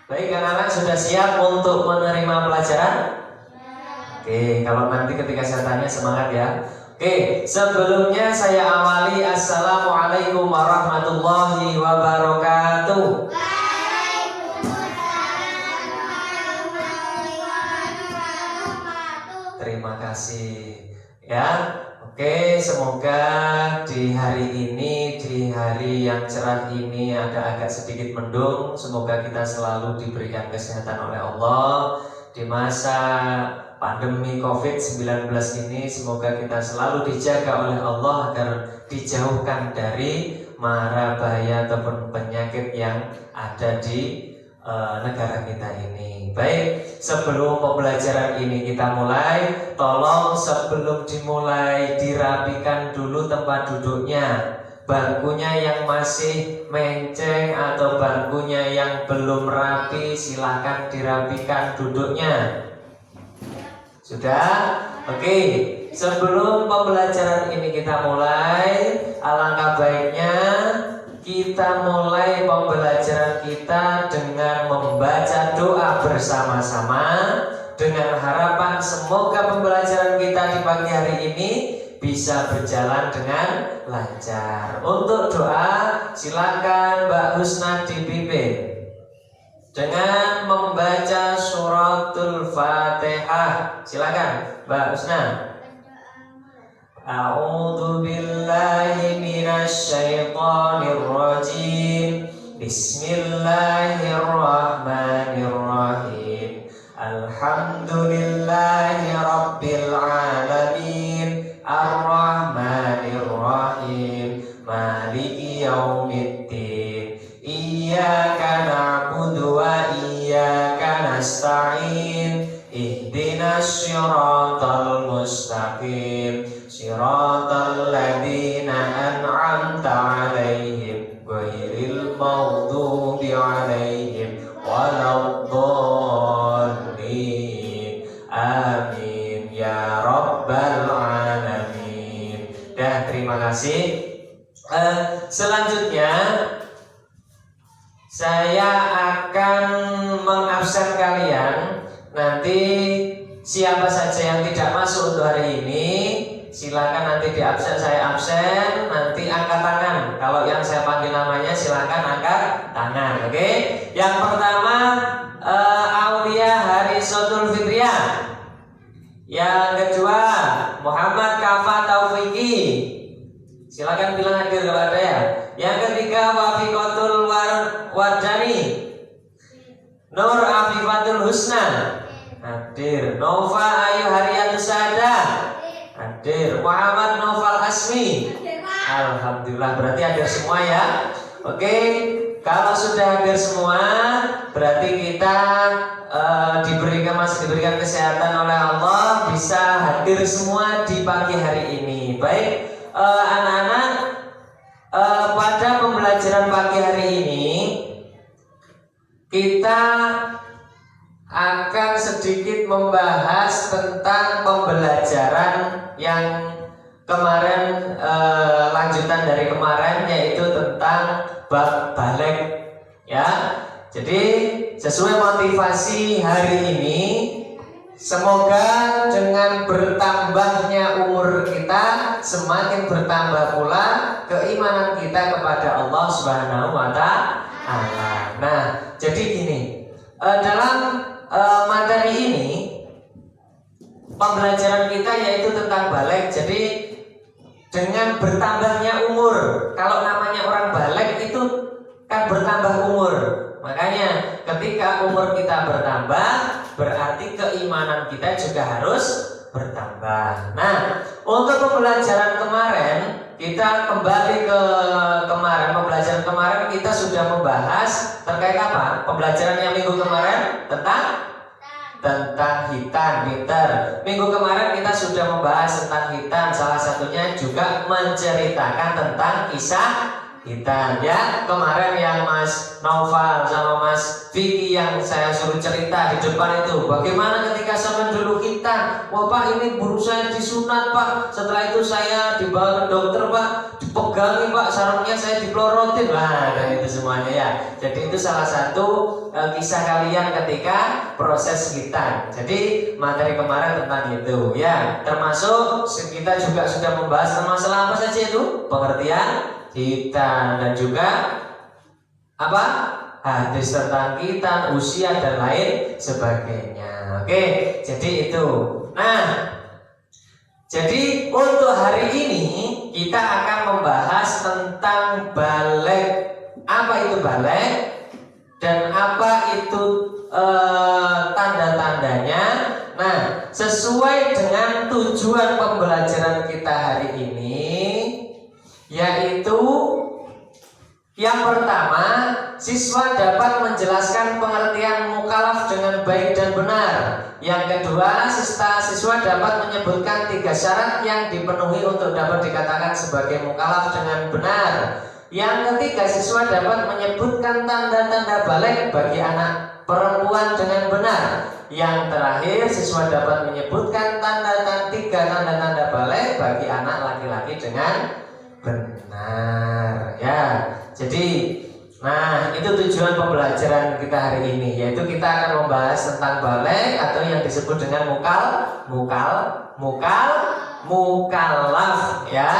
Baik, anak-anak sudah siap untuk menerima pelajaran? Oke, kalau nanti ketika saya tanya semangat ya. Oke, sebelumnya saya awali. Assalamualaikum warahmatullahi wabarakatuh. Terima kasih ya. Oke, semoga di hari ini, di hari yang cerah ini agak sedikit mendung. Semoga kita selalu diberikan kesehatan oleh Allah di masa pandemi COVID-19 ini. Semoga kita selalu dijaga oleh Allah agar dijauhkan dari mara bahaya ataupun penyakit yang ada di negara kita ini. Baik, sebelum pembelajaran ini kita mulai, tolong sebelum dimulai dirapikan dulu tempat duduknya. Bangkunya yang masih menceng atau bangkunya yang belum rapi, silakan dirapikan duduknya. Sudah? Oke, sebelum pembelajaran ini kita mulai, alangkah baiknya kita mulai pembelajaran kita dengan membaca doa bersama-sama, dengan harapan semoga pembelajaran kita di pagi hari ini bisa berjalan dengan lancar. Untuk doa, silakan Mbak Husna dipimpin dengan membaca suratul Fatihah. Silakan Mbak Husna. A'udzu billahi minasy syaithanir rajim. Bismillahirrahmanirrahim. Alhamdulillahi rabbil alamin. Ar-rahmanirrahim. Maliki yaumiddin. Iyyaka na'budu wa iyyaka nasta'in. Ihdinas siratal mustaqim. Siratal ladzina an'amta 'alaihim ghairil maghdubi 'alaihim waladdallin. Amin ya rabbal alamin. Dan terima kasih. Selanjutnya saya akan mengabsen kalian. Nanti siapa saja yang tidak masuk untuk hari ini, silakan nanti di absen, saya absen, nanti angkat tangan. Kalau yang saya panggil namanya silakan angkat tangan. Oke? Yang pertama Aulia Harisotul Fitriah. Yang kedua Muhammad Kafa Taufiki. Silakan bilang hadir kalau ada ya. Yang ketiga Wafiqatul Wardani. Nur Afifatul Husna. Hadir. Nova Ayu Hariyatus Sadah. Hadir. Muhammad Noval Asmi. Alhamdulillah, berarti hadir semua ya. Oke, kalau sudah hadir semua, berarti kita masih diberikan kesehatan oleh Allah, bisa hadir semua di pagi hari ini. Baik, anak-anak, pada pembelajaran pagi hari ini kita akan sedikit membahas tentang pembelajaran yang kemarin, lanjutan dari kemarin, yaitu tentang bab balik ya. Jadi sesuai motivasi hari ini, semoga dengan bertambahnya umur kita semakin bertambah pula keimanan kita kepada Allah Subhanahu wa ta'ala. Nah, jadi gini, dalam materi ini pembelajaran kita yaitu tentang balik. Jadi dengan bertambahnya umur, kalau namanya orang balik itu kan bertambah umur. Makanya ketika umur kita bertambah, berarti keimanan kita juga harus bertambah. Nah, untuk pembelajaran kemarin, kita kembali ke kemarin. Pembelajaran kemarin kita sudah membahas terkait apa? Pembelajaran yang minggu kemarin tentang hitan, pinter. Minggu kemarin kita sudah membahas tentang hitan. Salah satunya juga menceritakan tentang kisah hitan ya. Kemarin yang Mas Noval sama Mas Vicky yang saya suruh cerita di depan itu, bagaimana ketika zaman dulu hitan anak, wah Pak ini buru saya disunat Pak, setelah itu saya dibawa ke dokter Pak, dipegangin Pak, sarungnya saya dipelorotin. Nah, dan itu semuanya ya. Jadi itu salah satu kisah kalian ketika proses khitan. Jadi materi kemarin tentang itu ya. Termasuk kita juga sudah membahas masalah apa saja itu? Pengertian khitan dan juga apa? Hadis tentang khitan, usia dan lain sebagainya. Oke, jadi itu. Nah, jadi untuk hari ini kita akan membahas tentang balik. Apa itu balik dan apa itu tanda-tandanya. Nah, sesuai dengan tujuan pembelajaran kita hari ini, yaitu yang pertama, siswa dapat menjelaskan pengertian mukallaf dengan baik dan benar. Yang kedua, siswa dapat menyebutkan 3 syarat yang dipenuhi untuk dapat dikatakan sebagai mukallaf dengan benar. Yang ketiga, siswa dapat menyebutkan tanda-tanda balik bagi anak perempuan dengan benar. Yang terakhir, siswa dapat menyebutkan 3 tanda-tanda balik bagi anak laki-laki dengan benar. Ya. Jadi, nah itu tujuan pembelajaran kita hari ini, yaitu kita akan membahas tentang balik atau yang disebut dengan mukallaf ya.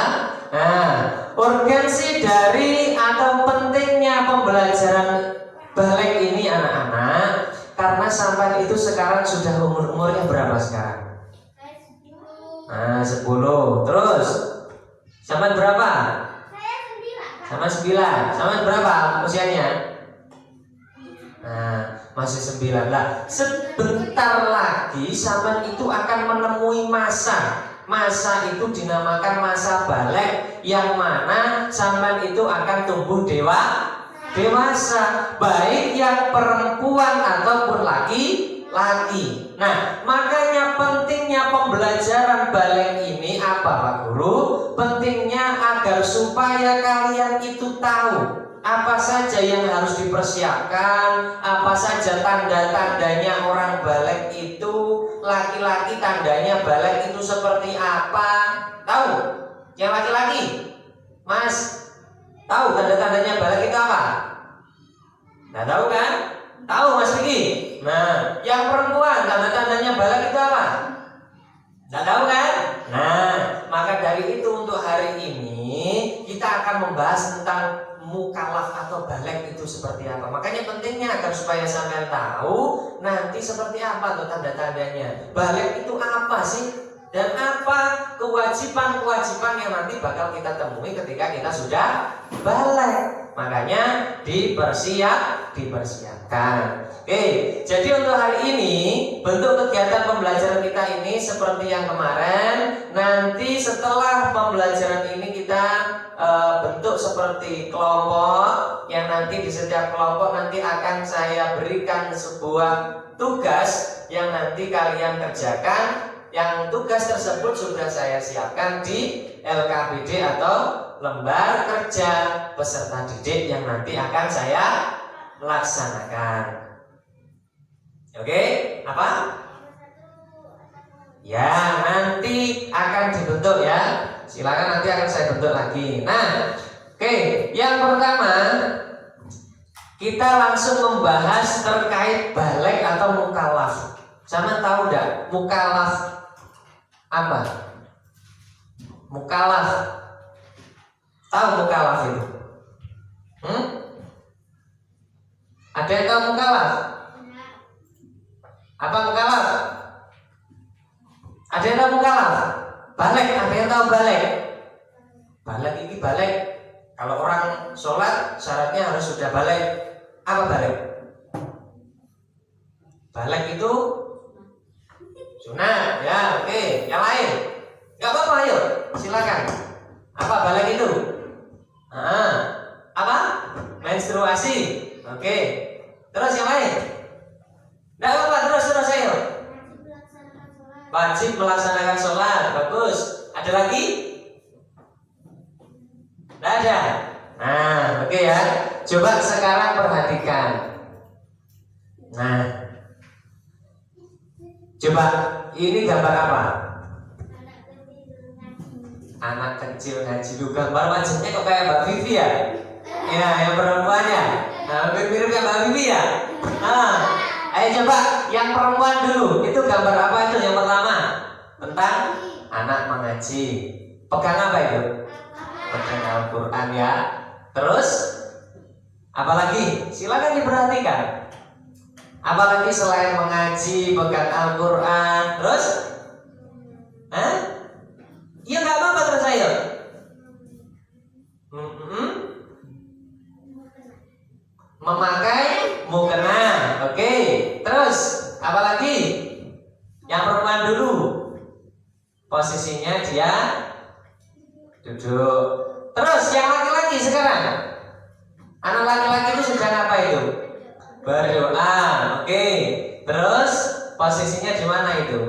Nah, urgensi dari atau pentingnya pembelajaran balik ini anak-anak, karena sampai itu sekarang sudah umurnya berapa sekarang? 10. Nah, 10. Terus sampai berapa? Sama 9. Sama berapa usianya? Nah, masih 9 lah. Sebentar lagi sampean itu akan menemui masa itu dinamakan masa balik, yang mana sampean itu akan tumbuh dewasa, baik yang perempuan ataupun laki-laki. Nah, makanya pentingnya pembelajaran balik ini apa Pak Guru? Pentingnya agar supaya kalian itu tahu apa saja yang harus dipersiapkan, apa saja tanda-tandanya orang balik itu, laki-laki tandanya balik itu seperti apa? Tahu? Yang laki-laki? Mas, tahu tanda-tandanya balik itu apa? Nggak tahu kan? Tahu Mas Vicky? Nah, yang perempuan tanda-tandanya balik itu apa? Nggak tahu kan? Nah, maka dari itu untuk hari ini kita akan membahas tentang mukallaf atau balik itu seperti apa. Makanya pentingnya agar supaya sampean tahu nanti seperti apa tuh tanda-tandanya. Balik itu apa sih? Dan apa kewajiban-kewajiban yang nanti bakal kita temui ketika kita sudah balik. Makanya dipersiapkan. Oke, jadi untuk hari ini bentuk kegiatan pembelajaran kita ini seperti yang kemarin. Nanti setelah pembelajaran ini kita bentuk seperti kelompok, yang nanti di setiap kelompok nanti akan saya berikan sebuah tugas yang nanti kalian kerjakan. Yang tugas tersebut sudah saya siapkan di LKPD atau lembar kerja peserta didik yang nanti akan saya laksanakan. Oke, apa? Ya, nanti akan dibentuk ya. Silakan nanti akan saya bentuk lagi. Nah, oke, yang pertama kita langsung membahas terkait balik atau mukallaf. Sama tahu enggak mukallaf apa? Mukallaf. Tahu mukallaf itu? Ada yang tahu mukallaf? Apa mukallaf? Ada yang tahu mukallaf? Balik, ada yang tahu balik? Balik ini balik. Kalau orang sholat syaratnya harus sudah balik. Apa balik? Balik itu sunat, ya, oke. Yang lain? Gak apa-apa, ayo, silakan. Apa balik itu? Apa? Menstruasi, oke. Terus yang lain? Gak apa-apa, terus ayo. Wajib melaksanakan sholat, bagus. Ada lagi? Gak ada. Nah, oke ya. Coba sekarang perhatikan. Nah, Coba, ini gambar apa? Anak kecil ngaji. Lu gambar wajahnya kok kayak Mbak Vivi ya? Ya, yang perempuannya. Nah, mirip kayak Mbak Vivi ya? Nah, ayo coba yang perempuan dulu. Itu gambar apa itu yang pertama? Tentang anak mengaji. Pegang apa itu? Pegang Al-Quran ya. Terus apalagi? Silakan diperhatikan. Apalagi selain mengaji, pegang Al-Quran. Terus? Hah? Iya nggak apa-apa terus ayo. Memakai mukena. Oke. Terus apalagi? Yang perempuan dulu. Posisinya dia duduk. Terus yang laki-laki sekarang. Anak laki-laki itu sedang apa itu? Berdoa. Oke. Terus posisinya di mana itu?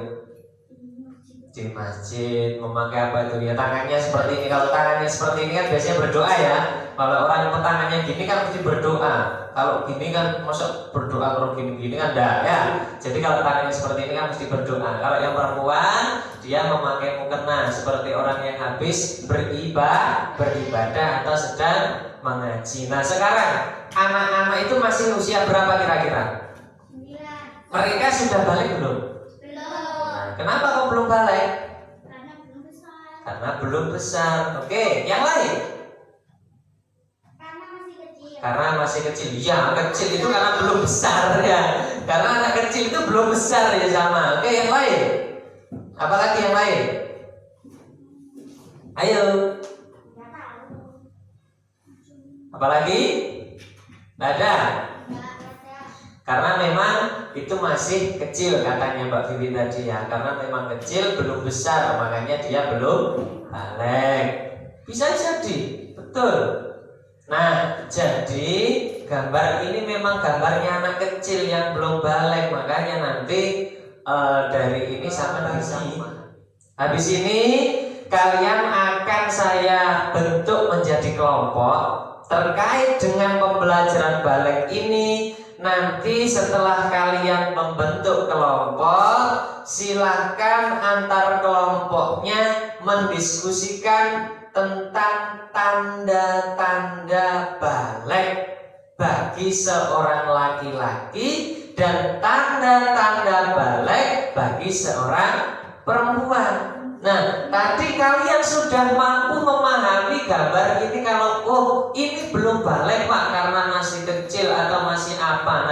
Di masjid. Memakai apa itu? Ya tangannya seperti ini. Kalau tangannya seperti ini kan biasanya berdoa ya. Kalau orang yang tangannya gini kan mesti berdoa. Kalau gini kan masuk berdoa, kalau gini kan enggak ya. Jadi kalau tangannya seperti ini kan mesti berdoa. Kalau yang perempuan dia memakai mukena seperti orang yang habis beribadah atau sedang mengaji. Nah sekarang anak-anak itu masih usia berapa kira-kira? Mereka sudah balik belum? Nah, kenapa kok belum balik? Karena belum besar. Oke, yang lain? Karena masih kecil. Ya, kecil itu karena belum besar ya. Karena anak kecil itu belum besar ya sama. Oke, yang lain? Apalagi yang lain? Ayo. Apalagi? Nggak ada. Karena memang itu masih kecil katanya Mbak Vivi tadi ya. Karena memang kecil belum besar, makanya dia belum balik. Bisa jadi, betul. Nah, jadi gambar ini memang gambarnya anak kecil yang belum balik, makanya nanti dari ini sampai sama. Habis ini kalian akan saya bentuk menjadi kelompok terkait dengan pembelajaran balik ini. Nanti setelah kalian membentuk kelompok, silahkan antar kelompoknya mendiskusikan tentang tanda-tanda balik bagi seorang laki-laki dan tanda-tanda balik bagi seorang perempuan. Nah, tadi kalian sudah mampu memahami gambar ini kalau ini belum balik Pak karena masih kecil atau masih apa.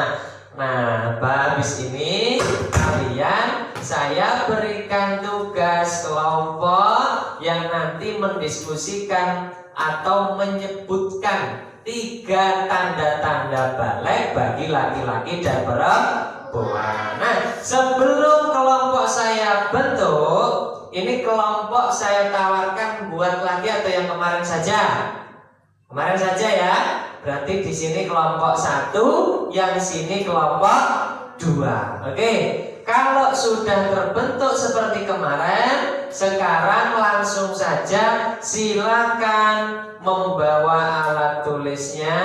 Nah, habis ini kalian saya berikan tugas kelompok yang nanti mendiskusikan atau menyebutkan 3 tanda-tanda balik bagi laki-laki dan perempuan. Nah, sebelum kelompok saya bentuk, ini kelompok saya tawarkan buat lagi atau yang kemarin saja? Kemarin saja ya. Berarti di sini kelompok 1, yang sini kelompok 2. Oke. Kalau sudah terbentuk seperti kemarin, sekarang langsung saja silakan membawa alat tulisnya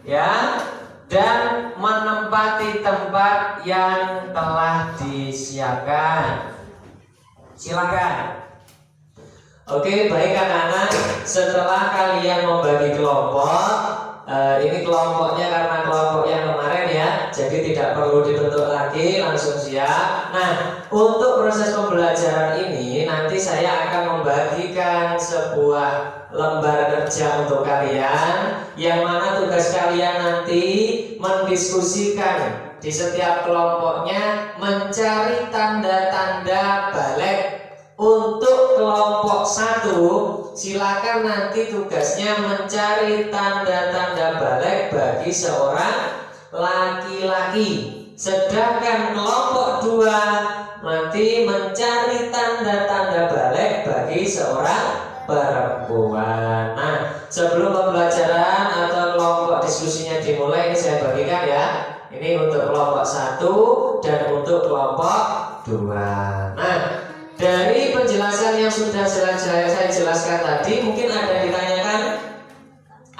ya dan menempati tempat yang telah disiapkan. Silakan. Oke, baik anak-anak, setelah kalian membagi kelompok, ini kelompoknya karena kelompok yang kemarin ya, jadi tidak perlu dibentuk lagi, langsung siap. Nah, untuk proses pembelajaran ini nanti saya akan membagikan sebuah lembar kerja untuk kalian, yang mana tugas kalian nanti mendiskusikan di setiap kelompoknya mencari tanda-tanda balik. Untuk kelompok 1, silakan nanti tugasnya mencari tanda-tanda balik bagi seorang laki-laki. Sedangkan kelompok 2 nanti mencari tanda-tanda balik bagi seorang perempuan. Nah, sebelum pembelajaran atau kelompok diskusinya dimulai, ini saya bagikan ya. Ini untuk kelompok 1 dan untuk kelompok 2. Nah, dari penjelasan yang sudah saya jelaskan tadi, mungkin ada yang ditanyakan?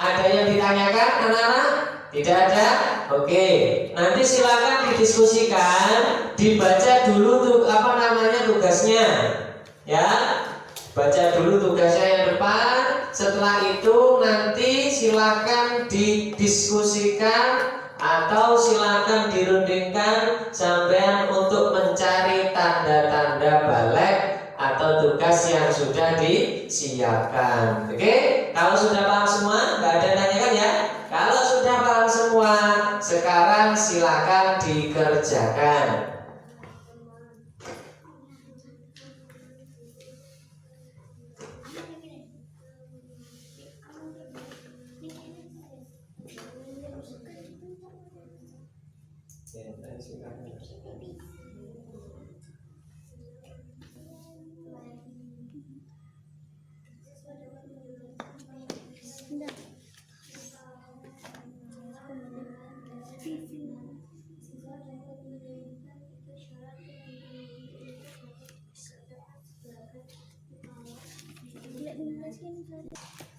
Ada yang ditanyakan anak-anak? Tidak ada? Oke. nanti silakan didiskusikan, dibaca dulu tuh tugasnya, ya. Baca dulu tugasnya yang depan. Setelah itu nanti silakan didiskusikan atau silakan dirundingkan sampean untuk mencari tanda-tanda balik atau tugas yang sudah disiapkan. Oke, kalau sudah paham semua, nggak ada yang tanyakan ya. Kalau sudah paham semua, sekarang silakan dikerjakan.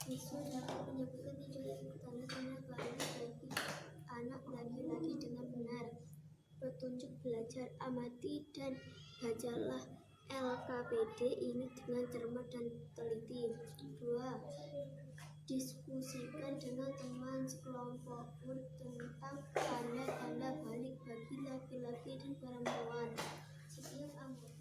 Siswa dapat menyebutkan 3 tanda-tanda balik bagi anak laki-laki dengan benar. Petunjuk belajar, amati dan bacalah LKPD ini dengan cermat dan teliti. 2. Diskusikan dengan teman sekelompokmu tentang tanda-tanda balik bagi laki-laki dan perempuan. Setiap anggota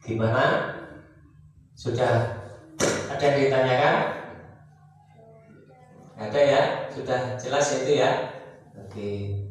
Gimana? Sudah ada yang ditanyakan? Ada ya? Sudah jelas itu ya? Oke.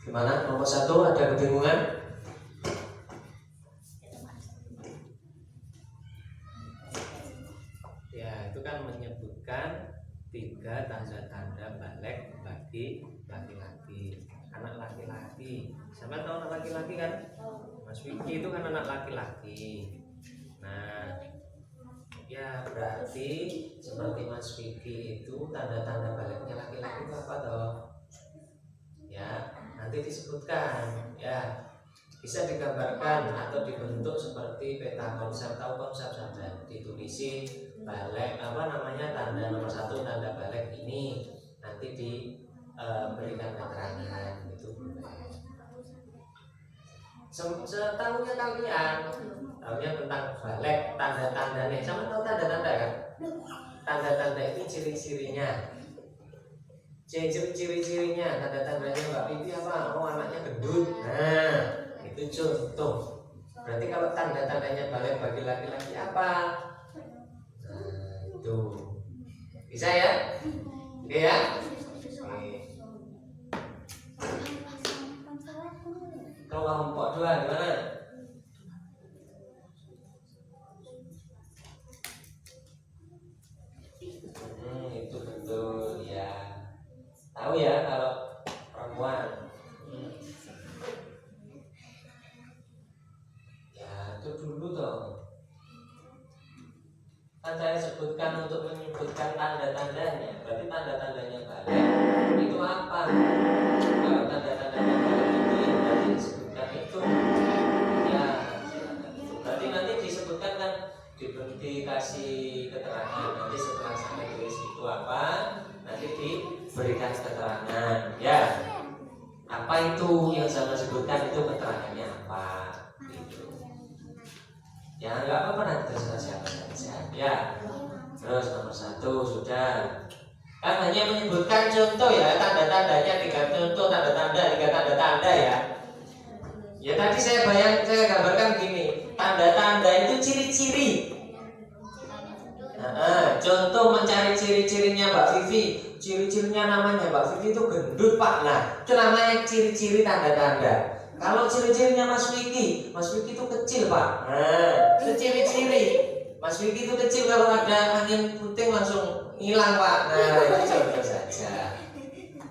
Gimana? Nomor 1 ada kebingungan? Ya, itu kan menyebutkan 3 tanda-tanda balik bagi laki-laki. Anak laki-laki. Siapa tahu anak laki-laki kan? Mas Wiki itu kan anak laki-laki. Nah, ya berarti seperti Mas Wiki itu tanda-tanda baliknya laki-laki itu apa toh? Ya, nanti disebutkan ya, bisa digambarkan atau dibentuk seperti peta konsep. Tahu konsep saja, ditulisi balik tanda nomor 1 tanda balik ini, nanti diberikan keterangan itu boleh. Setahunya kalian tahunya tentang balik, tanda-tandanya. Sama tahu tanda-tanda kan? Tanda-tanda itu ciri-cirinya. Ciri-cirinya, tanda-tandanya Mbak Vivi apa? Oh, anaknya gendut. Nah, itu contoh. Berarti kalau tanda-tandanya balik bagi laki-laki apa? Nah, itu. Bisa ya? Oke ya? Oke. Kelompok 2 gimana? Itu betul ya. Tahu ya kalau perempuan. Ya, itu dulu toh. Kan saya sebutkan untuk menyebutkan tanda-tandanya. Berarti tanda-tandanya balik itu apa? Kalau tanda-tandanya balik itu berarti disebutkan itu. Ya, berarti nanti disebutkan kan dikasih keterangan. Nanti setelah saya tulis itu apa, nanti diberikan keterangan. Ya, apa itu yang saya sebutkan itu keterangannya apa? Gitu. Ya nggak apa-apa nanti terserah siapa saja. Ya, terus nomor 1 sudah. Kan hanya menyebutkan contoh ya, tanda-tandanya 3 contoh, tanda-tanda 3 tanda-tanda ya. Ya tadi saya gambarkan gini, tanda-tanda itu ciri-ciri. Contoh mencari ciri-cirinya Mbak Vivi. Ciri-cirinya namanya Mbak Vivi itu gendut Pak. Nah, itu namanya ciri-ciri tanda-tanda. Kalau ciri-cirinya Mas Wiki itu kecil Pak. Nah, itu ciri-ciri. Mas Wiki itu kecil, kalau ada angin puting langsung hilang Pak. Nah, itu contoh saja.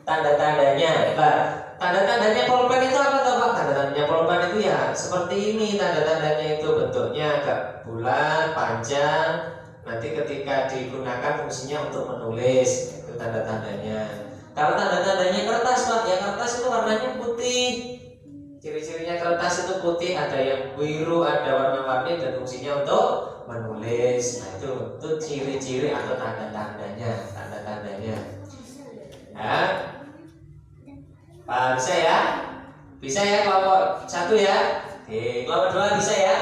Tanda-tandanya, Pak. Tanda-tandanya pulpen itu apa toh Pak? Tanda-tandanya pulpen itu ya seperti ini. Tanda-tandanya itu bentuknya agak bulat, panjang. Nanti ketika digunakan fungsinya untuk menulis, itu tanda-tandanya. Kalau tanda-tandanya kertas Pak, ya kertas itu warnanya putih. Ciri-cirinya kertas itu putih, ada yang biru, ada warna-warni dan fungsinya untuk menulis. Nah, itu ciri-ciri atau tanda-tandanya, tanda-tandanya. Ya. Pak, bisa ya? Bisa ya kelompok 1 ya? Oke, kelompok 2 bisa ya?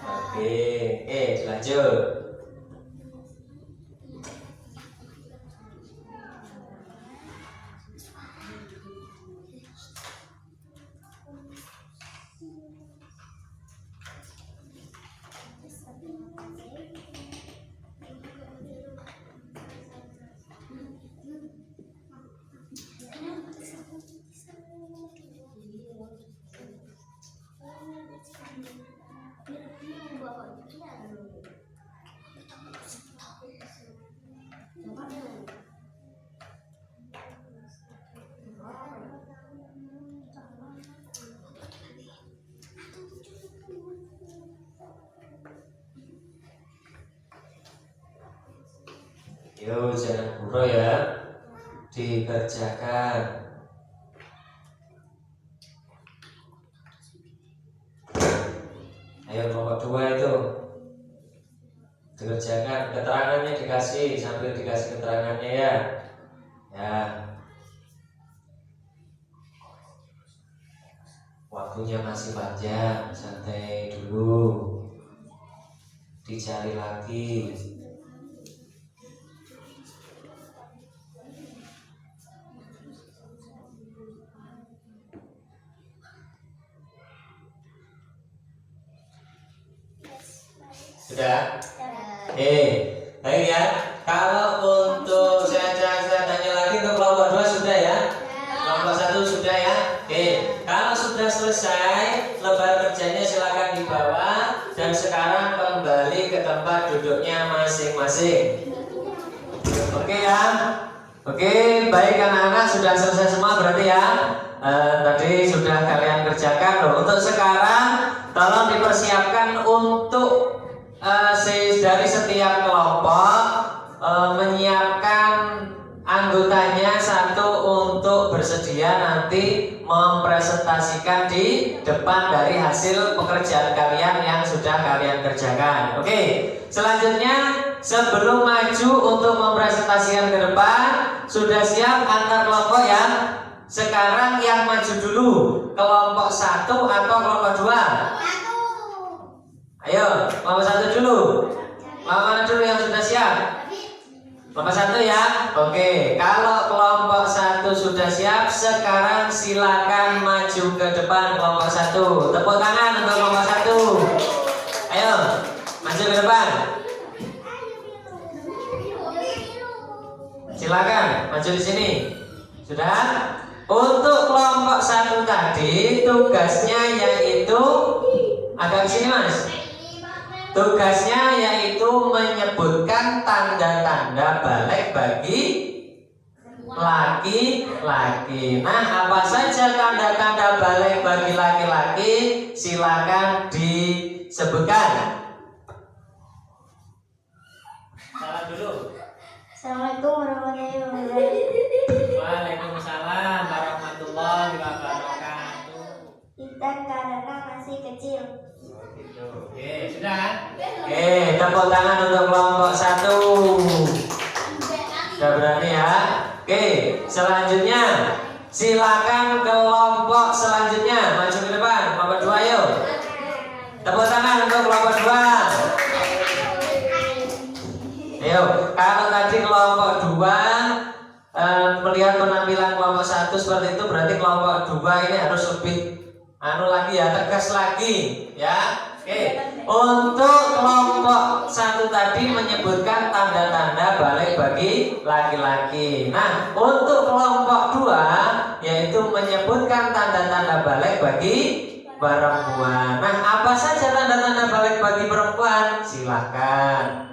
Oke, dilanjut. Yo, jangan buru ya, dikerjakan. Ayo kelompok 2 itu dikerjakan, keterangannya dikasih, sambil dikasih keterangannya ya. Ya. Waktunya masih panjang, santai dulu. Dicari lagi. Sudah? Baik ya. Kalau untuk saya tanya lagi untuk kelompok 2 sudah ya? Kelompok 1 sudah ya? Kalau sudah selesai, lembar kerjanya silakan dibawa dan sekarang kembali ke tempat duduknya masing-masing. Oke ya? Oke, baik anak-anak, sudah selesai semua berarti ya? Tadi sudah kalian kerjakan loh. Untuk sekarang tolong dipersiapkan untuk dari setiap kelompok menyiapkan anggotanya satu untuk bersedia nanti mempresentasikan di depan dari hasil pekerjaan kalian yang sudah kalian kerjakan. Oke, selanjutnya sebelum maju untuk mempresentasikan ke depan, sudah siap antar kelompok ya? Sekarang yang maju dulu, kelompok 1 atau kelompok 2? Ayo, kelompok 1 dulu. Kelompok mana dulu yang sudah siap? Kelompok 1 ya. Oke, kalau kelompok kelompok 1 sudah siap, sekarang silakan maju ke depan kelompok 1. Tepuk tangan untuk kelompok 1. Ayo, maju ke depan. Silakan maju di sini. Sudah? Untuk kelompok 1 tadi tugasnya yaitu agak sini Mas. Tugasnya yaitu menyebutkan tanda-tanda balik bagi laki-laki. Nah, apa saja tanda-tanda balik bagi laki-laki? Silakan disebutkan. Salam dulu. Assalamualaikum warahmatullahi wabarakatuh. Waalaikumsalam warahmatullahi wabarakatuh. Kita karena masih kecil. Oke, sudah kan? Oke, tepuk tangan untuk kelompok 1. Sudah berani ya? Oke, selanjutnya silakan kelompok selanjutnya maju ke depan. Kelompok 2 ayo. Tepuk tangan untuk kelompok 2. Ayo, kalau tadi kelompok 2 melihat penampilan kelompok 1 seperti itu, berarti kelompok 2 ini harus lebih lagi ya, tegas lagi ya. Oke, untuk kelompok 1 tadi menyebutkan tanda-tanda balik bagi laki-laki. Nah, untuk kelompok 2 yaitu menyebutkan tanda-tanda balik bagi perempuan. Nah, apa saja tanda-tanda balik bagi perempuan? Silakan.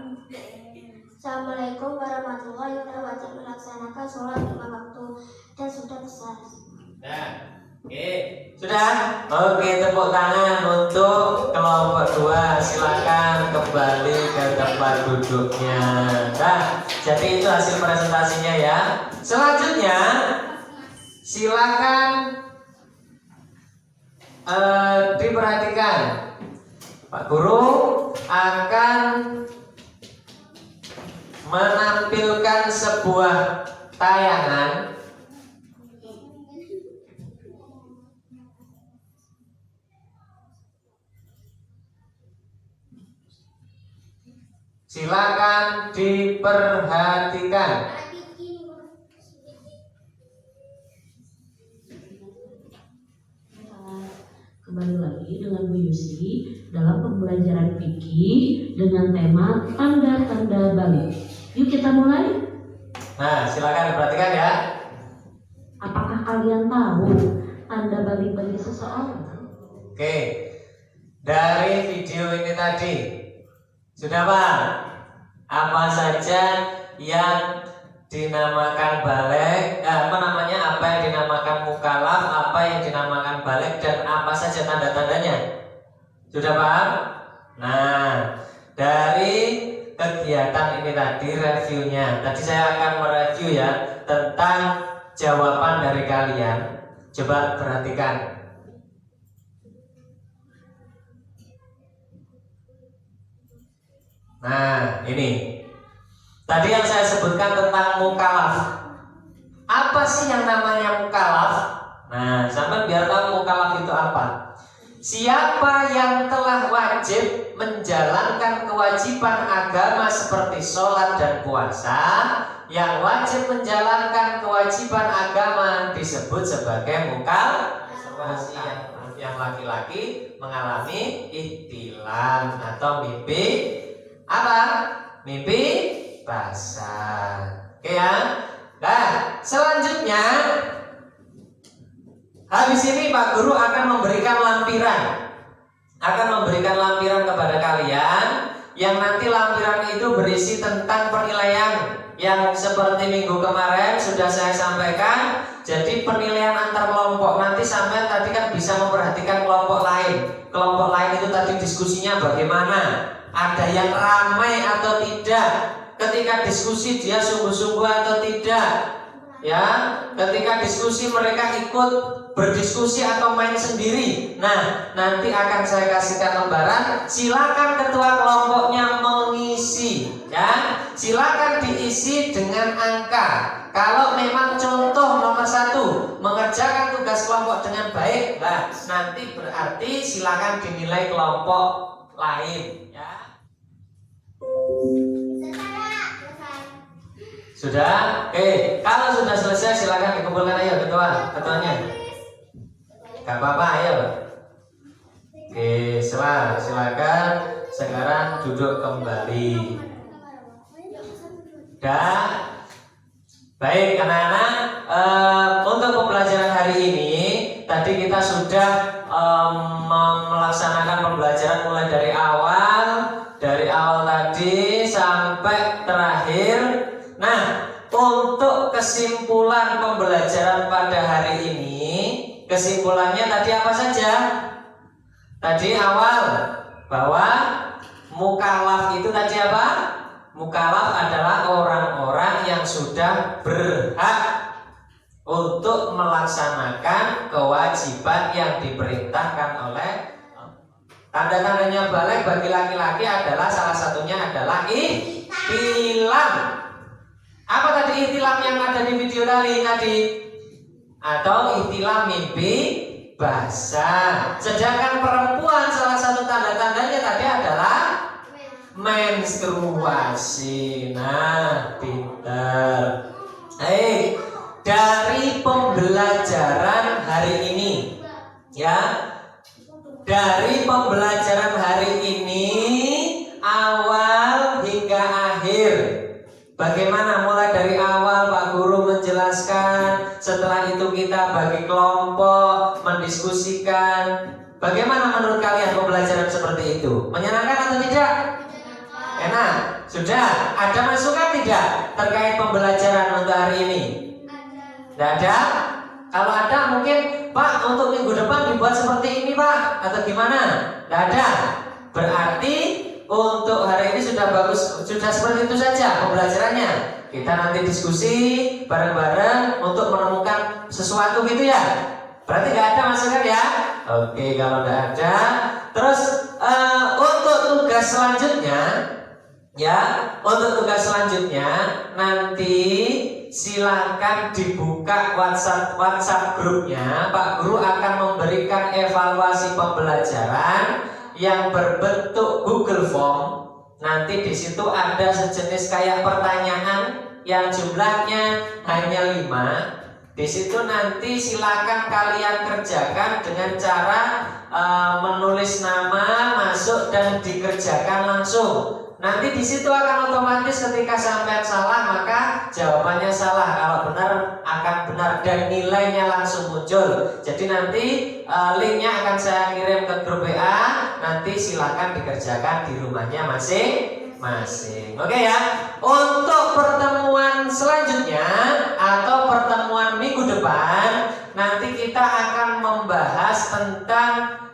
Assalamualaikum warahmatullahi wabarakatuh. Melaksanakan sholat 5 waktu dan sudah besar. Nah, oke, sudah? Oke, tepuk tangan untuk kelompok 2. Silakan kembali ke tempat duduknya. Nah, jadi itu hasil presentasinya ya. Selanjutnya, silakan diperhatikan. Pak Guru akan menampilkan sebuah tayangan silakan diperhatikan. Kembali lagi dengan Bu Yusi dalam pembelajaran fikih dengan tema tanda-tanda balik. Yuk kita mulai. Nah, silakan diperhatikan ya. Apakah kalian tahu tanda balik bagi seseorang? Oke, dari video ini tadi sudah Pak, apa saja yang dinamakan balik, apa yang dinamakan mukalaf, apa yang dinamakan balik, dan apa saja tanda-tandanya? Sudah paham? Nah, dari kegiatan ini tadi reviewnya, tadi saya akan mereview ya tentang jawaban dari kalian. Coba perhatikan. Nah, ini tadi yang saya sebutkan tentang mukalaf. Apa sih yang namanya mukalaf? Nah, sampai biar tahu mukalaf itu apa. Siapa yang telah wajib menjalankan kewajiban agama seperti sholat dan puasa, yang wajib menjalankan kewajiban agama disebut sebagai mukalaf. Yang laki-laki mengalami ihtilam atau mimpi apa? Mimpi basah. Oke ya. Nah, selanjutnya habis ini Pak Guru akan memberikan lampiran. Kepada kalian yang nanti lampiran itu berisi tentang penilaian yang seperti minggu kemarin sudah saya sampaikan. Jadi penilaian antar kelompok, nanti sampai tadi kan bisa memperhatikan kelompok lain. Kelompok lain itu tadi diskusinya bagaimana? Ada yang ramai atau tidak? Ketika diskusi dia sungguh-sungguh atau tidak? Ya, ketika diskusi mereka ikut berdiskusi atau main sendiri. Nah, nanti akan saya kasihkan lembaran. Silakan ketua kelompoknya mengisi. Ya, silakan diisi dengan angka. Kalau memang contoh nomor 1 mengerjakan tugas kelompok dengan baik, nah nanti berarti silakan dinilai kelompok lain. Ya. Sudah? Oke, kalau sudah selesai silakan dikumpulkan, ayo ketuanya. Gak apa-apa, ayo. Oke, silakan sekarang duduk kembali. Dan baik anak-anak, untuk pembelajaran hari ini tadi kita sudah melaksanakan pembelajaran mulai dari awal tadi sampai terakhir. Nah, untuk kesimpulan pembelajaran pada hari ini, kesimpulannya tadi apa saja? Tadi awal bahwa mukallaf itu tadi apa? Mukallaf adalah orang-orang yang sudah berhak untuk melaksanakan kewajiban yang diperintahkan oleh. Tanda-tandanya balik bagi laki-laki adalah salah satunya adalah ihtilam. Apa tadi ihtilam yang ada di video tadi? Atau ihtilam mimpi basah. Sedangkan perempuan salah satu tanda-tandanya tadi adalah menstruasi. Nah, pintar. Dari pembelajaran hari ini, ya. Dari pembelajaran hari ini awal hingga akhir, bagaimana mulai dari awal Pak Guru menjelaskan, setelah itu kita bagi kelompok mendiskusikan. Bagaimana menurut kalian pembelajaran seperti itu? Menyenangkan atau tidak? Enak? Sudah? Ada masukan tidak terkait pembelajaran untuk hari ini? Tidak ada? Kalau ada mungkin Pak untuk minggu depan dibuat seperti ini Pak, atau gimana? Tidak ada. Berarti untuk hari ini sudah bagus, sudah seperti itu saja pembelajarannya. Kita nanti diskusi bareng-bareng untuk menemukan sesuatu gitu ya. Berarti nggak ada masukan ya? Oke, kalau nggak ada, terus untuk tugas selanjutnya, ya, untuk tugas selanjutnya nanti silakan dibuka WhatsApp grupnya. Pak Guru akan memberikan evaluasi pembelajaran yang berbentuk Google Form. Nanti di situ ada sejenis kayak pertanyaan yang jumlahnya hanya 5. Di situ nanti silakan kalian kerjakan dengan cara menulis nama, masuk dan dikerjakan langsung. Nanti di situ akan otomatis ketika sampai salah maka jawabannya salah, kalau benar akan benar dan nilainya langsung muncul. Jadi nanti linknya akan saya kirim ke grup WA. Nanti silakan dikerjakan di rumahnya masing-masing. Oke ya. Untuk pertemuan selanjutnya atau pertemuan minggu depan, nanti kita akan membahas tentang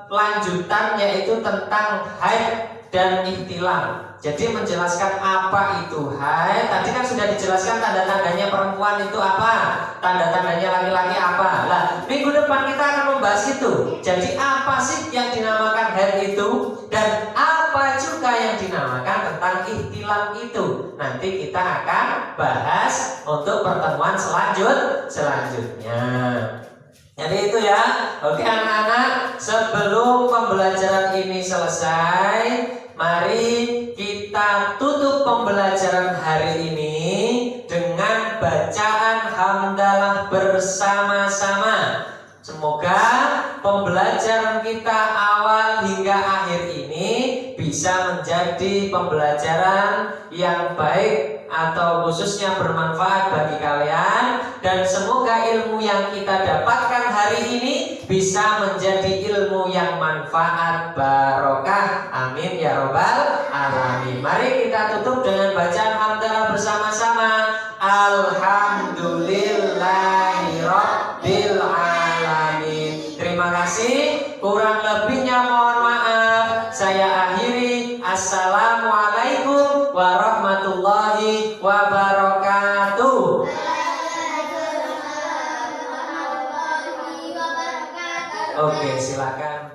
lanjutan, yaitu tentang haid dan ihtilam. Jadi menjelaskan apa itu haid. Tadi kan sudah dijelaskan tanda-tandanya perempuan itu apa, tanda-tandanya laki-laki apa. Nah, minggu depan kita akan membahas itu. Jadi apa sih yang dinamakan haid itu, dan apa juga yang dinamakan tentang ihtilam itu. Nanti kita akan bahas untuk pertemuan selanjutnya. Jadi itu ya. Oke anak-anak, sebelum pembelajaran ini selesai, mari kita tutup pembelajaran hari ini dengan bacaan hamdalah bersama-sama. Semoga pembelajaran kita awal hingga akhir ini bisa menjadi pembelajaran yang baik atau khususnya bermanfaat bagi kalian, dan semoga ilmu yang kita dapatkan hari ini bisa menjadi ilmu yang manfaat barokah. Amin ya robbal alamin. Mari kita tutup dengan bacaan hamdalah bersama-sama. Alhamdulillahirabbil alamin. Terima kasih. Kurang lebihnya mohon maaf. Saya akhiri. Assalamualaikum warahmatullahi wabarakatuh. Oke, silakan.